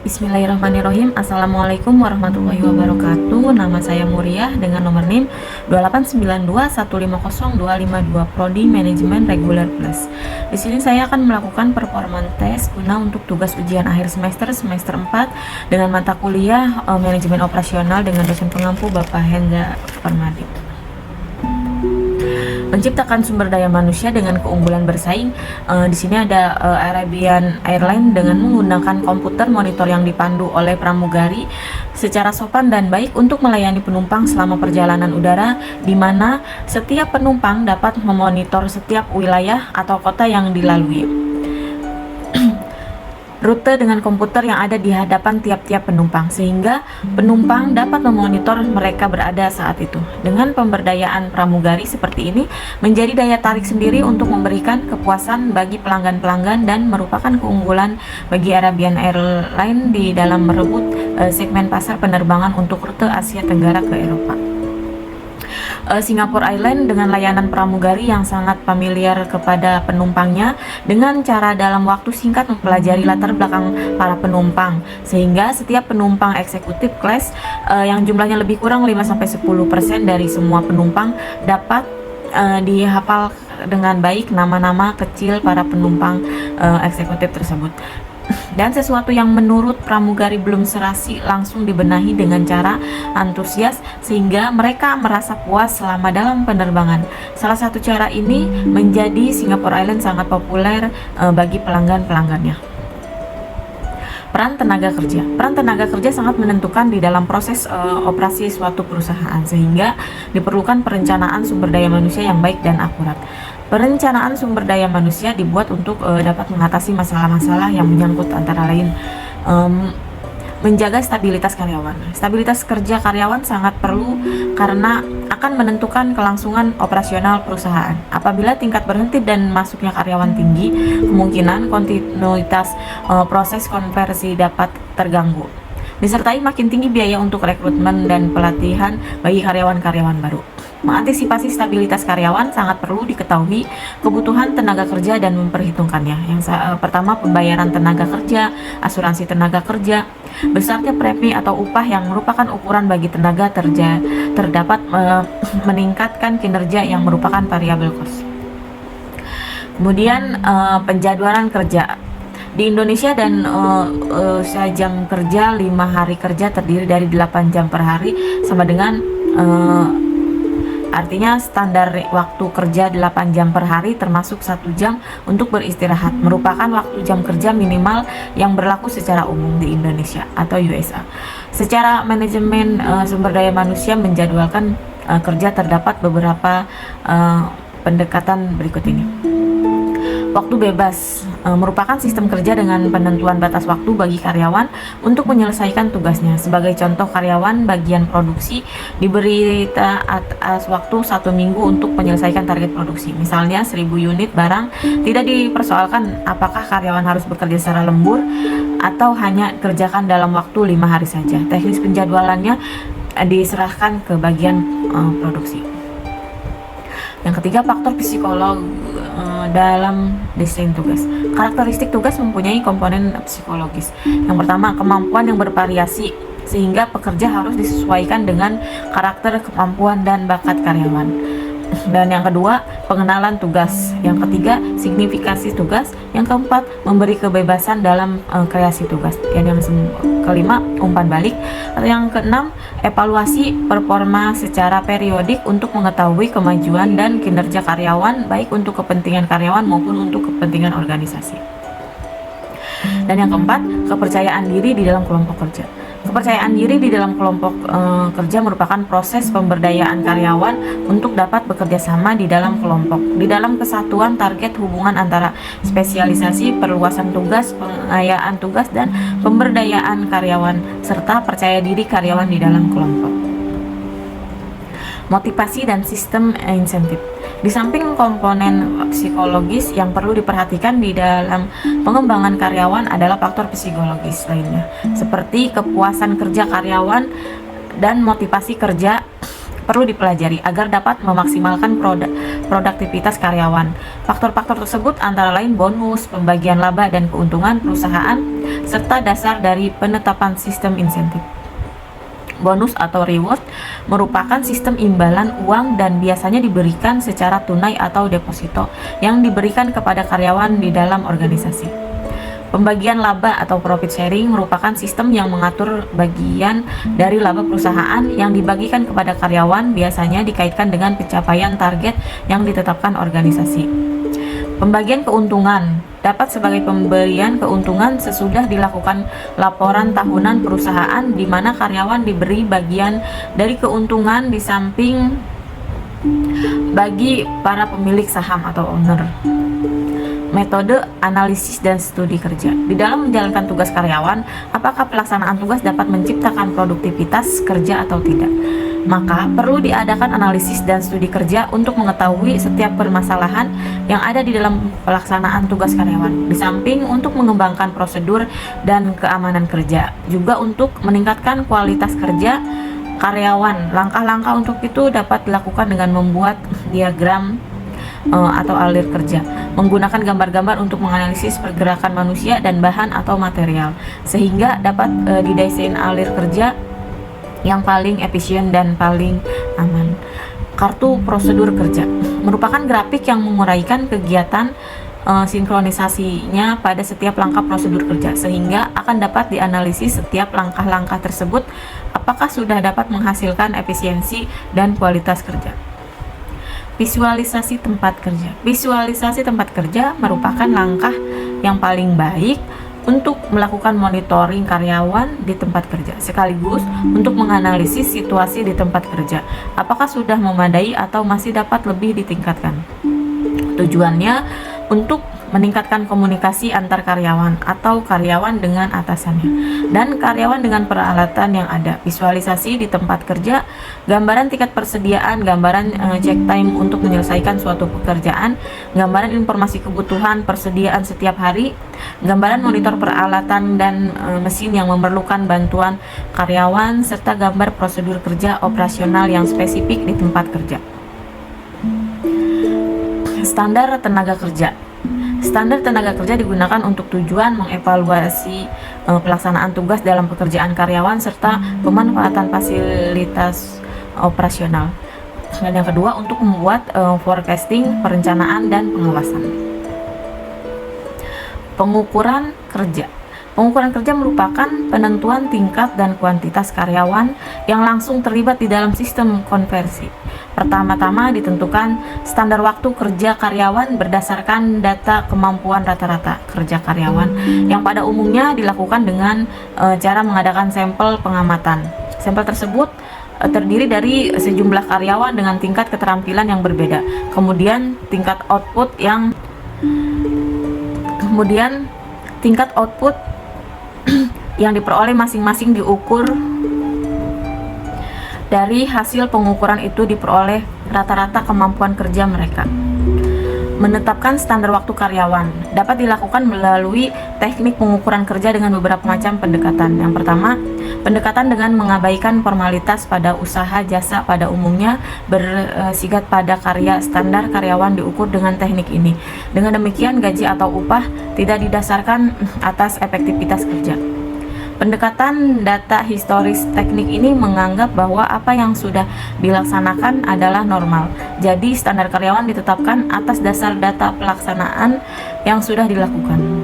Bismillahirrahmanirrahim. Assalamualaikum warahmatullahi wabarakatuh. Nama saya Muriah dengan nomor NIM 28921502552 Prodi Manajemen Reguler Plus. Di sini saya akan melakukan performance test guna untuk tugas ujian akhir semester 4 dengan mata kuliah Manajemen Operasional dengan dosen pengampu Bapak Hendra Permadi. Menciptakan sumber daya manusia dengan keunggulan bersaing. Di sini ada Arabian Airlines dengan menggunakan komputer monitor yang dipandu oleh pramugari secara sopan dan baik untuk melayani penumpang selama perjalanan udara, di mana setiap penumpang dapat memonitor setiap wilayah atau kota yang dilalui. Rute dengan komputer yang ada di hadapan tiap-tiap penumpang, sehingga penumpang dapat memonitor mereka berada saat itu. Dengan pemberdayaan pramugari seperti ini menjadi daya tarik sendiri untuk memberikan kepuasan bagi pelanggan-pelanggan dan merupakan keunggulan bagi Arabian Airlines di dalam merebut segmen pasar penerbangan untuk rute Asia Tenggara ke Eropa. Singapore Airlines dengan layanan pramugari yang sangat familiar kepada penumpangnya dengan cara dalam waktu singkat mempelajari latar belakang para penumpang, sehingga setiap penumpang eksekutif kelas yang jumlahnya lebih kurang 5-10% dari semua penumpang dapat dihafal dengan baik nama-nama kecil para penumpang eksekutif tersebut. Dan sesuatu yang menurut pramugari belum serasi langsung dibenahi dengan cara antusias sehingga mereka merasa puas selama dalam penerbangan. Salah satu cara ini menjadi Singapore Airlines sangat populer bagi pelanggan-pelanggannya. Peran tenaga kerja. Peran tenaga kerja sangat menentukan di dalam proses operasi suatu perusahaan, sehingga diperlukan perencanaan sumber daya manusia yang baik dan akurat. Perencanaan sumber daya manusia dibuat untuk dapat mengatasi masalah-masalah yang menyangkut antara lain menjaga stabilitas karyawan. Stabilitas kerja karyawan sangat perlu karena akan menentukan kelangsungan operasional perusahaan. Apabila tingkat berhenti dan masuknya karyawan tinggi, kemungkinan kontinuitas proses konversi dapat terganggu. Disertai makin tinggi biaya untuk rekrutmen dan pelatihan bagi karyawan-karyawan baru. Mengantisipasi stabilitas karyawan sangat perlu diketahui kebutuhan tenaga kerja dan memperhitungkannya. Yang pertama, pembayaran tenaga kerja, asuransi tenaga kerja, besarnya premi atau upah yang merupakan ukuran bagi tenaga kerja terdapat meningkatkan kinerja yang merupakan variabel cost. Kemudian penjadwalan kerja. Di Indonesia dan jam kerja 5 hari kerja terdiri dari 8 jam per hari sama dengan artinya standar waktu kerja 8 jam per hari termasuk 1 jam untuk beristirahat merupakan waktu jam kerja minimal yang berlaku secara umum di Indonesia atau USA. Secara manajemen sumber daya manusia menjadwalkan kerja terdapat beberapa pendekatan berikut ini. Waktu bebas merupakan sistem kerja dengan penentuan batas waktu bagi karyawan untuk menyelesaikan tugasnya. Sebagai contoh, karyawan bagian produksi diberi atas waktu 1 minggu untuk menyelesaikan target produksi. Misalnya 1000 unit barang, tidak dipersoalkan apakah karyawan harus bekerja secara lembur atau hanya kerjakan dalam waktu 5 hari saja. Teknis penjadwalannya diserahkan ke bagian produksi. Yang ketiga, faktor psikolog dalam desain tugas. Karakteristik tugas mempunyai komponen psikologis. Yang pertama, kemampuan yang bervariasi sehingga pekerja harus disesuaikan dengan karakter, kemampuan, dan bakat karyawan. Dan yang kedua, pengenalan tugas. Yang ketiga, signifikasi tugas. Yang keempat, memberi kebebasan dalam kreasi tugas. Dan yang kelima, umpan balik. Atau yang keenam, evaluasi performa secara periodik untuk mengetahui kemajuan dan kinerja karyawan, baik untuk kepentingan karyawan maupun untuk kepentingan organisasi. Dan yang keempat, kepercayaan diri di dalam kelompok kerja. Kepercayaan diri di dalam kelompok kerja merupakan proses pemberdayaan karyawan untuk dapat bekerja sama di dalam kelompok. Di dalam kesatuan target hubungan antara spesialisasi, perluasan tugas, pengayaan tugas, dan pemberdayaan karyawan, serta percaya diri karyawan di dalam kelompok. Motivasi dan sistem insentif. Di samping komponen psikologis yang perlu diperhatikan di dalam pengembangan karyawan adalah faktor psikologis lainnya, seperti kepuasan kerja karyawan dan motivasi kerja perlu dipelajari agar dapat memaksimalkan produktivitas karyawan. Faktor-faktor tersebut antara lain bonus, pembagian laba dan keuntungan perusahaan, serta dasar dari penetapan sistem insentif. Bonus atau reward merupakan sistem imbalan uang dan biasanya diberikan secara tunai atau deposito yang diberikan kepada karyawan di dalam organisasi. Pembagian laba atau profit sharing merupakan sistem yang mengatur bagian dari laba perusahaan yang dibagikan kepada karyawan, biasanya dikaitkan dengan pencapaian target yang ditetapkan organisasi. Pembagian keuntungan dapat sebagai pemberian keuntungan sesudah dilakukan laporan tahunan perusahaan di mana karyawan diberi bagian dari keuntungan di samping bagi para pemilik saham atau owner. Metode analisis dan studi kerja. Di dalam menjalankan tugas karyawan, apakah pelaksanaan tugas dapat menciptakan produktivitas kerja atau tidak? Maka perlu diadakan analisis dan studi kerja untuk mengetahui setiap permasalahan yang ada di dalam pelaksanaan tugas karyawan. Di samping untuk mengembangkan prosedur dan keamanan kerja, juga untuk meningkatkan kualitas kerja karyawan. Langkah-langkah untuk itu dapat dilakukan dengan membuat diagram atau alir kerja, menggunakan gambar-gambar untuk menganalisis pergerakan manusia dan bahan atau material, sehingga dapat didesain alir kerja yang paling efisien dan paling aman. Kartu prosedur kerja merupakan grafik yang menguraikan kegiatan sinkronisasinya pada setiap langkah prosedur kerja, sehingga akan dapat dianalisis setiap langkah-langkah tersebut apakah sudah dapat menghasilkan efisiensi dan kualitas kerja. Visualisasi tempat kerja. Visualisasi tempat kerja merupakan langkah yang paling baik untuk melakukan monitoring karyawan di tempat kerja, sekaligus untuk menganalisis situasi di tempat kerja, apakah sudah memadai atau masih dapat lebih ditingkatkan. Tujuannya untuk meningkatkan komunikasi antar karyawan atau karyawan dengan atasannya dan karyawan dengan peralatan yang ada. Visualisasi di tempat kerja, gambaran tingkat persediaan, gambaran check time untuk menyelesaikan suatu pekerjaan, gambaran informasi kebutuhan persediaan setiap hari, gambaran monitor peralatan dan mesin yang memerlukan bantuan karyawan, serta gambar prosedur kerja operasional yang spesifik di tempat kerja. Standar tenaga kerja. Standar tenaga kerja digunakan untuk tujuan mengevaluasi pelaksanaan tugas dalam pekerjaan karyawan serta pemanfaatan fasilitas operasional. Dan yang kedua, untuk membuat forecasting, perencanaan, dan pengawasan. Pengukuran kerja. Pengukuran kerja merupakan penentuan tingkat dan kuantitas karyawan yang langsung terlibat di dalam sistem konversi. Pertama-tama ditentukan standar waktu kerja karyawan berdasarkan data kemampuan rata-rata kerja karyawan yang pada umumnya dilakukan dengan cara mengadakan sampel pengamatan. Sampel tersebut terdiri dari sejumlah karyawan dengan tingkat keterampilan yang berbeda. Kemudian tingkat output yang diperoleh masing-masing diukur. Dari hasil pengukuran itu diperoleh rata-rata kemampuan kerja mereka. Menetapkan standar waktu karyawan dapat dilakukan melalui teknik pengukuran kerja dengan beberapa macam pendekatan. Yang pertama, pendekatan dengan mengabaikan formalitas pada usaha jasa pada umumnya bersifat pada karya. Standar karyawan diukur dengan teknik ini. Dengan demikian, gaji atau upah tidak didasarkan atas efektivitas kerja. Pendekatan data historis. Teknik ini menganggap bahwa apa yang sudah dilaksanakan adalah normal. Jadi standar karyawan ditetapkan atas dasar data pelaksanaan yang sudah dilakukan.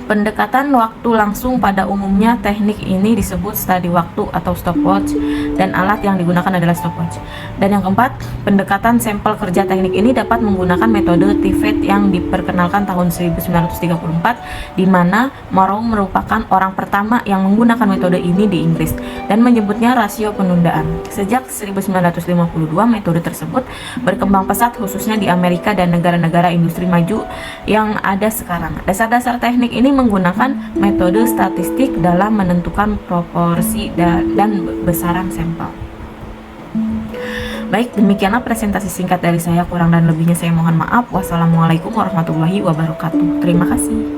Pendekatan waktu langsung pada umumnya teknik ini disebut study waktu atau stopwatch dan alat yang digunakan adalah stopwatch. Dan yang keempat, pendekatan sampel kerja. Teknik ini dapat menggunakan metode TVET yang diperkenalkan tahun 1934 di mana Morrow merupakan orang pertama yang menggunakan metode ini di Inggris dan menyebutnya rasio penundaan. Sejak 1952 metode tersebut berkembang pesat khususnya di Amerika dan negara-negara industri maju yang ada sekarang. Dasar-dasar teknik ini menggunakan metode statistik dalam menentukan proporsi dan besaran sampel. Baik, demikianlah presentasi singkat dari saya. Kurang dan lebihnya saya mohon maaf. Wassalamualaikum warahmatullahi wabarakatuh. Terima kasih.